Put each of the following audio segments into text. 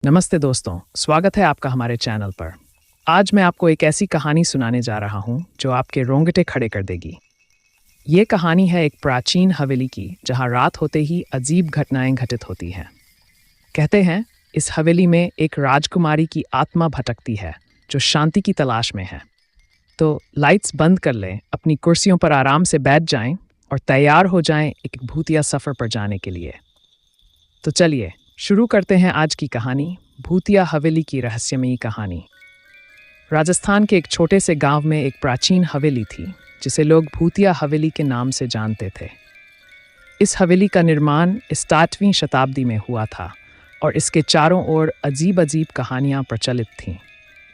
नमस्ते दोस्तों, स्वागत है आपका हमारे चैनल पर। आज मैं आपको एक ऐसी कहानी सुनाने जा रहा हूँ जो आपके रोंगटे खड़े कर देगी। ये कहानी है एक प्राचीन हवेली की, जहाँ रात होते ही अजीब घटनाएं घटित होती हैं। कहते हैं इस हवेली में एक राजकुमारी की आत्मा भटकती है जो शांति की तलाश में है। तो लाइट्स बंद कर लें, अपनी कुर्सियों पर आराम से बैठ जाएं और तैयार हो जाएं एक भूतिया सफ़र पर जाने के लिए। तो चलिए शुरू करते हैं आज की कहानी, भूतिया हवेली की रहस्यमयी कहानी। राजस्थान के एक छोटे से गांव में एक प्राचीन हवेली थी जिसे लोग भूतिया हवेली के नाम से जानते थे। इस हवेली का निर्माण 8वीं शताब्दी में हुआ था और इसके चारों ओर अजीब अजीब कहानियां प्रचलित थीं।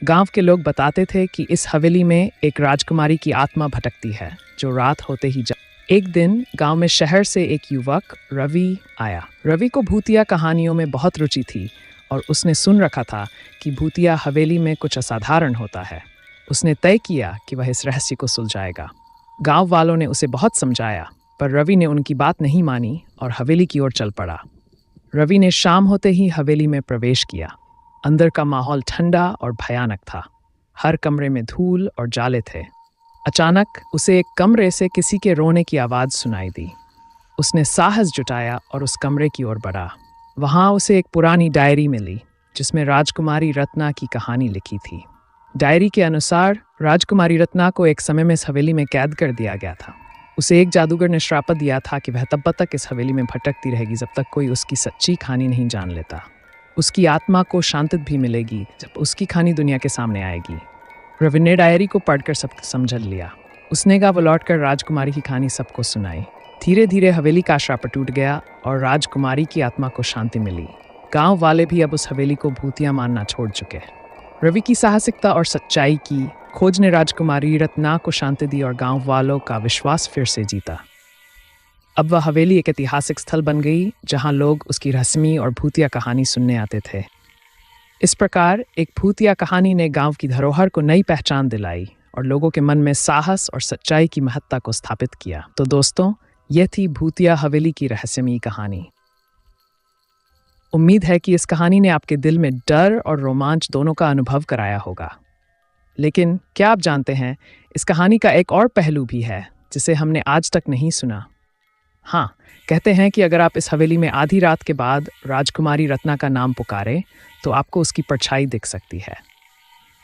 गांव के लोग बताते थे कि इस हवेली में एक राजकुमारी की आत्मा भटकती है जो रात होते ही एक दिन गांव में शहर से एक युवक रवि आया। रवि को भूतिया कहानियों में बहुत रुचि थी और उसने सुन रखा था कि भूतिया हवेली में कुछ असाधारण होता है। उसने तय किया कि वह इस रहस्य को सुलझाएगा। गांव वालों ने उसे बहुत समझाया, पर रवि ने उनकी बात नहीं मानी और हवेली की ओर चल पड़ा। रवि ने शाम होते ही हवेली में प्रवेश किया। अंदर का माहौल ठंडा और भयानक था। हर कमरे में धूल और जाले थे। अचानक उसे एक कमरे से किसी के रोने की आवाज़ सुनाई दी। उसने साहस जुटाया और उस कमरे की ओर बढ़ा। वहाँ उसे एक पुरानी डायरी मिली जिसमें राजकुमारी रत्ना की कहानी लिखी थी। डायरी के अनुसार राजकुमारी रत्ना को एक समय में इस हवेली में कैद कर दिया गया था। उसे एक जादूगर ने श्राप दिया था कि वह तब तक इस हवेली में भटकती रहेगी जब तक कोई उसकी सच्ची कहानी नहीं जान लेता। उसकी आत्मा को शांति भी मिलेगी जब उसकी कहानी दुनिया के सामने आएगी। रवि ने डायरी को पढ़कर सब समझ लिया। उसने वो लौटकर राजकुमारी की कहानी सबको सुनाई। धीरे धीरे हवेली का श्राप टूट गया और राजकुमारी की आत्मा को शांति मिली। गांव वाले भी अब उस हवेली को भूतिया मानना छोड़ चुके। रवि की साहसिकता और सच्चाई की खोज ने राजकुमारी रत्ना को शांति दी और गांव वालों का विश्वास फिर से जीता। अब वह हवेली एक ऐतिहासिक स्थल बन गई जहां लोग उसकी रहस्यमयी और भूतिया कहानी सुनने आते थे। इस प्रकार एक भूतिया कहानी ने गांव की धरोहर को नई पहचान दिलाई और लोगों के मन में साहस और सच्चाई की महत्ता को स्थापित किया। तो दोस्तों, यह थी भूतिया हवेली की रहस्यमयी कहानी। उम्मीद है कि इस कहानी ने आपके दिल में डर और रोमांच दोनों का अनुभव कराया होगा। लेकिन क्या आप जानते हैं, इस कहानी का एक और पहलू भी है जिसे हमने आज तक नहीं सुना। हाँ, कहते हैं कि अगर आप इस हवेली में आधी रात के बाद राजकुमारी रत्ना का नाम पुकारें तो आपको उसकी परछाई दिख सकती है।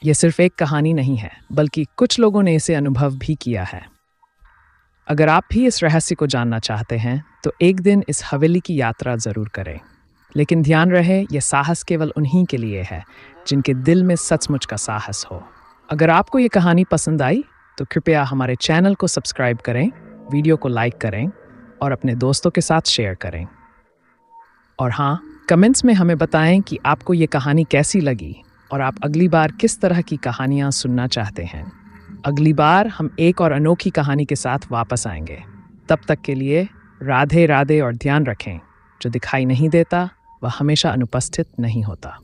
यह सिर्फ एक कहानी नहीं है, बल्कि कुछ लोगों ने इसे अनुभव भी किया है। अगर आप भी इस रहस्य को जानना चाहते हैं तो एक दिन इस हवेली की यात्रा जरूर करें। लेकिन ध्यान रहे, यह साहस केवल उन्हीं के लिए है जिनके दिल में सचमुच का साहस हो। अगर आपको ये कहानी पसंद आई तो कृपया हमारे चैनल को सब्सक्राइब करें, वीडियो को लाइक करें और अपने दोस्तों के साथ शेयर करें। और हाँ, कमेंट्स में हमें बताएं कि आपको ये कहानी कैसी लगी और आप अगली बार किस तरह की कहानियाँ सुनना चाहते हैं। अगली बार हम एक और अनोखी कहानी के साथ वापस आएंगे। तब तक के लिए राधे राधे और ध्यान रखें, जो दिखाई नहीं देता वह हमेशा अनुपस्थित नहीं होता।